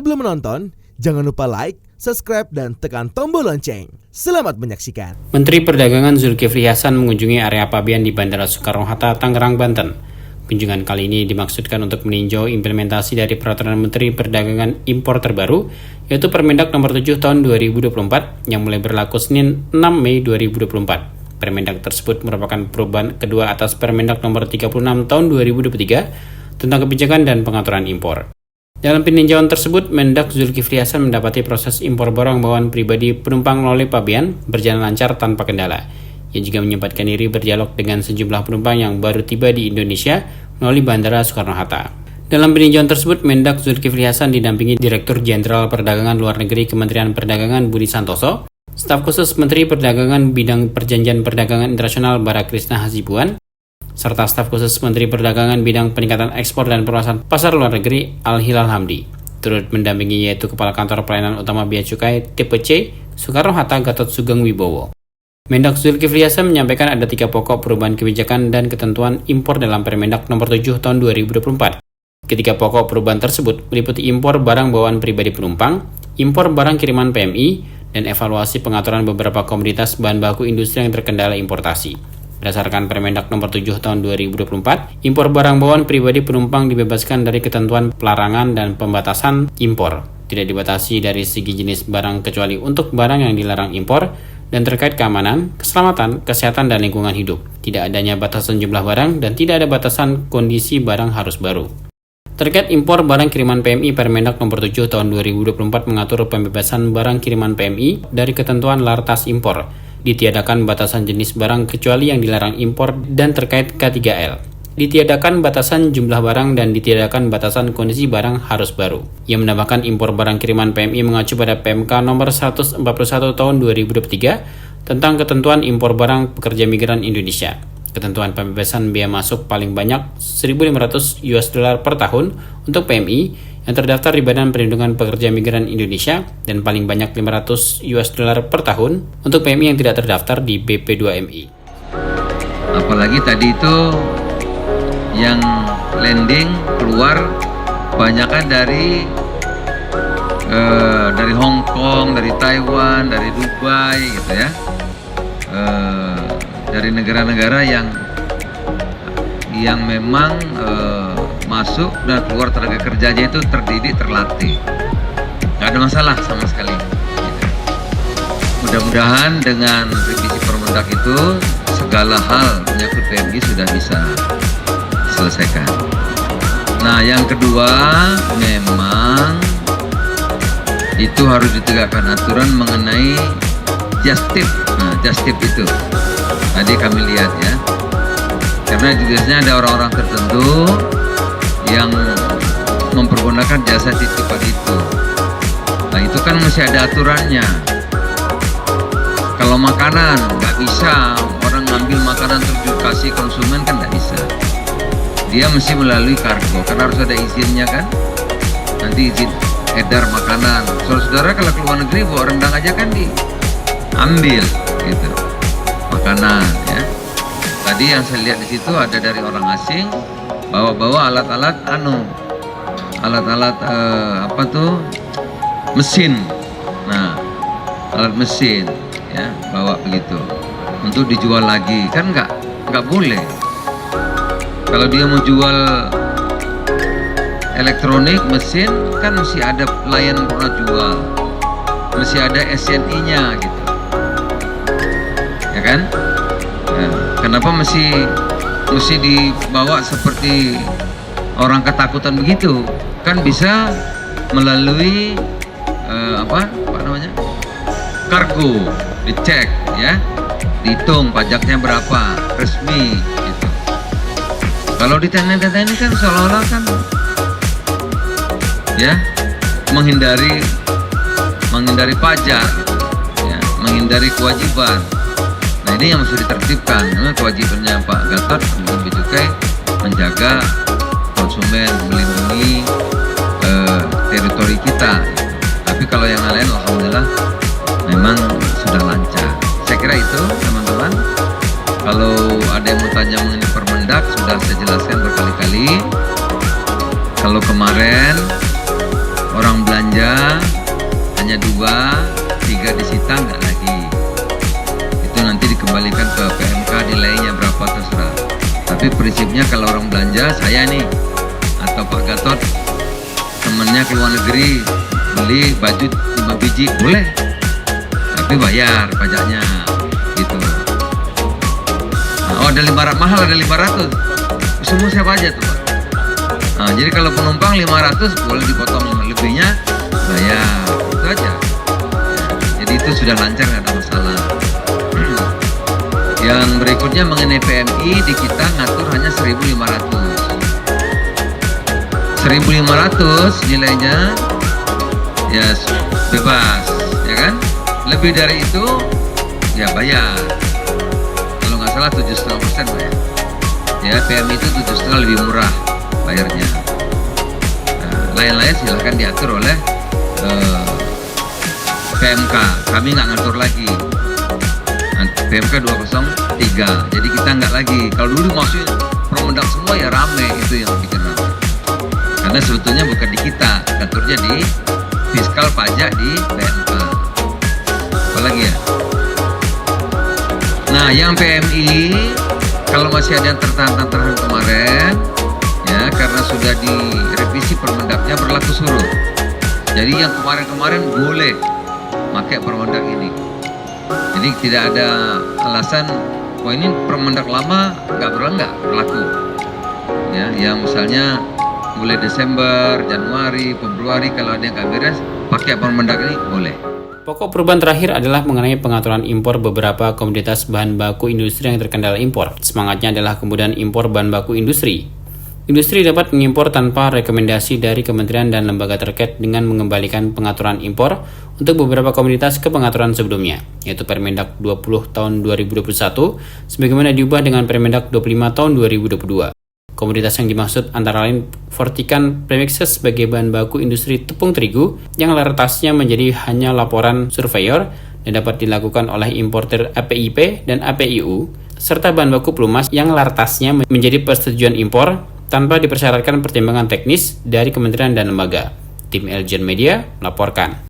Sebelum menonton, jangan lupa like, subscribe, dan tekan tombol lonceng. Selamat menyaksikan. Menteri Perdagangan Zulkifli Hasan mengunjungi area Pabean di Bandara Soekarno-Hatta, Tangerang, Banten. Kunjungan kali ini dimaksudkan untuk meninjau implementasi dari Peraturan Menteri Perdagangan Impor terbaru, yaitu Permendak Nomor 7 Tahun 2024 yang mulai berlaku Senin 6 Mei 2024. Permendak tersebut merupakan perubahan kedua atas Permendak Nomor 36 Tahun 2023 tentang kebijakan dan pengaturan impor. Dalam peninjauan tersebut, Mendak Zulkifli Hasan mendapati proses impor barang bawaan pribadi penumpang melalui Pabean berjalan lancar tanpa kendala. Ia juga menyempatkan diri berdialog dengan sejumlah penumpang yang baru tiba di Indonesia melalui Bandara Soekarno-Hatta. Dalam peninjauan tersebut, Mendak Zulkifli Hasan didampingi Direktur Jenderal Perdagangan Luar Negeri Kementerian Perdagangan Budi Santoso, Staf Khusus Menteri Perdagangan Bidang Perjanjian Perdagangan Internasional Barakrisna Hasibuan, serta Staf Khusus Menteri Perdagangan Bidang Peningkatan Ekspor dan Perluasan Pasar Luar Negeri Al-Hilal Hamdi. Turut mendampingi yaitu Kepala Kantor Pelayanan Utama Bea Cukai Tipe C Soekarno-Hatta Gatot Sugeng Wibowo. Mendak Zulkifli Hasan menyampaikan ada 3 pokok perubahan kebijakan dan ketentuan impor dalam Permendak Nomor 7 Tahun 2024. Ketiga pokok perubahan tersebut meliputi impor barang bawaan pribadi penumpang, impor barang kiriman PMI, dan evaluasi pengaturan beberapa komoditas bahan baku industri yang terkendala importasi. Berdasarkan Permendak Nomor 7 Tahun 2024, impor barang bawaan pribadi penumpang dibebaskan dari ketentuan pelarangan dan pembatasan impor. Tidak dibatasi dari segi jenis barang kecuali untuk barang yang dilarang impor dan terkait keamanan, keselamatan, kesehatan, dan lingkungan hidup. Tidak adanya batasan jumlah barang dan tidak ada batasan kondisi barang harus baru. Terkait impor barang kiriman PMI, Permendak Nomor 7 Tahun 2024 mengatur pembebasan barang kiriman PMI dari ketentuan lartas impor. Ditiadakan batasan jenis barang kecuali yang dilarang impor dan terkait K3L. Ditiadakan batasan jumlah barang dan ditiadakan batasan kondisi barang harus baru. Ia menambahkan impor barang kiriman PMI mengacu pada PMK Nomor 141 Tahun 2023 tentang ketentuan impor barang pekerja migran Indonesia. Ketentuan pembebasan biaya masuk paling banyak $1.500 per tahun untuk PMI yang terdaftar di Badan Perlindungan Pekerja Migran Indonesia dan paling banyak $500 per tahun untuk PMI yang tidak terdaftar di BP2MI. Apalagi tadi itu yang landing keluar kebanyakan dari Hong Kong, dari Taiwan, dari Dubai gitu ya. Dari negara-negara yang memang masuk dan keluar tenaga kerjanya itu terdidik, terlatih, nggak ada masalah sama sekali. Mudah-mudahan dengan revisi Permendak itu segala hal menyangkut PMI sudah bisa diselesaikan. Nah, yang kedua memang itu harus ditegakkan aturan mengenai just tip. Nah, just tip itu tadi kami lihat ya, karena biasanya ada orang-orang tertentu yang mempergunakan jasa titipan itu. Nah, itu kan mesti ada aturannya. Kalau makanan nggak bisa, orang ngambil makanan terus kasih konsumen kan nggak bisa. Dia mesti melalui kargo, karena harus ada izinnya kan. Nanti izin edar makanan. Saudara-saudara kalau keluar negeri bawa rendang aja kan diambil gitu. Makanan ya. Tadi yang saya lihat di situ ada dari orang asing bawa alat-alat mesin. Nah, alat mesin ya, bawa begitu untuk dijual lagi kan nggak boleh. Kalau dia mau jual elektronik mesin kan mesti ada pelayan pernah jual, mesti ada SNI-nya gitu ya kan. Nah, kenapa mesti dibawa seperti orang ketakutan begitu? Kan bisa melalui kargo, dicek ya, dihitung pajaknya berapa, resmi gitu. Kalau ditanya-tanya kan seolah-olah kan ya menghindari pajak gitu, ya, menghindari kewajiban. Nah, ini yang mesti ditertibkan. Kewajibannya Pak Gatot untuk Bea Cukai menjaga konsumen, melindungi teritori kita. Tapi kalau yang lain alhamdulillah memang sudah lancar. Saya kira itu teman-teman. Kalau ada yang mau tanya mengenai Permendak sudah saya jelaskan berkali-kali. Kalau kemarin orang belanja hanya 2, 3 disita nggak lagi. Itu nanti dikembalikan ke PMK, nilainya berapa terserah. Tapi prinsipnya kalau orang belanja, saya nih atau Pak Gatot temennya ke luar negeri beli baju 5 biji boleh, tapi bayar pajaknya gitu. Oh ada 500, mahal ada 500, semua siapa aja tuh Pak. Nah, jadi kalau penumpang 500 boleh dipotong lebihnya bayar, itu aja. Jadi itu sudah lancar, nggak ada masalah. Yang berikutnya mengenai PMI, di kita ngatur hanya 1.500. 1.500 nilainya ya bebas, ya kan? Lebih dari itu ya bayar. Kalau nggak salah 7,5% Pak ya. Ya PMI itu 7,5 lebih murah bayarnya. Nah, lain-lain silahkan diatur oleh PMK. Kami nggak ngatur lagi. Nah, PMK 203. Jadi kita nggak lagi. Kalau dulu maksudnya Permendak semua ya rame, itu yang bikin rame. Karena sebetulnya bukan di kita, ngaturnya di fiskal pajak di PMK. Apalagi ya? Nah, yang PMI kalau masih ada yang tertahan kemarin, ya karena sudah direvisi Permendaknya berlaku surut. Jadi yang kemarin-kemarin boleh pakai Permendak ini. Jadi tidak ada alasan, wah ini Permendak lama nggak berlaku. Ya, yang misalnya mulai Desember, Januari, Februari kalau ada yang nggak beres, pakai Permendak ini boleh. Pokok perubahan terakhir adalah mengenai pengaturan impor beberapa komoditas bahan baku industri yang terkendala impor. Semangatnya adalah kemudahan impor bahan baku industri. Industri dapat mengimpor tanpa rekomendasi dari kementerian dan lembaga terkait dengan mengembalikan pengaturan impor untuk beberapa komoditas ke pengaturan sebelumnya, yaitu Permendak 20 tahun 2021, sebagaimana diubah dengan Permendak 25 tahun 2022. Komoditas yang dimaksud antara lain Fortikan Premixes sebagai bahan baku industri tepung terigu yang lartasnya menjadi hanya laporan surveyor dan dapat dilakukan oleh importer APIP dan APIU, serta bahan baku pelumas yang lartasnya menjadi persetujuan impor tanpa dipersyaratkan pertimbangan teknis dari kementerian dan lembaga. Tim Elgen Media melaporkan.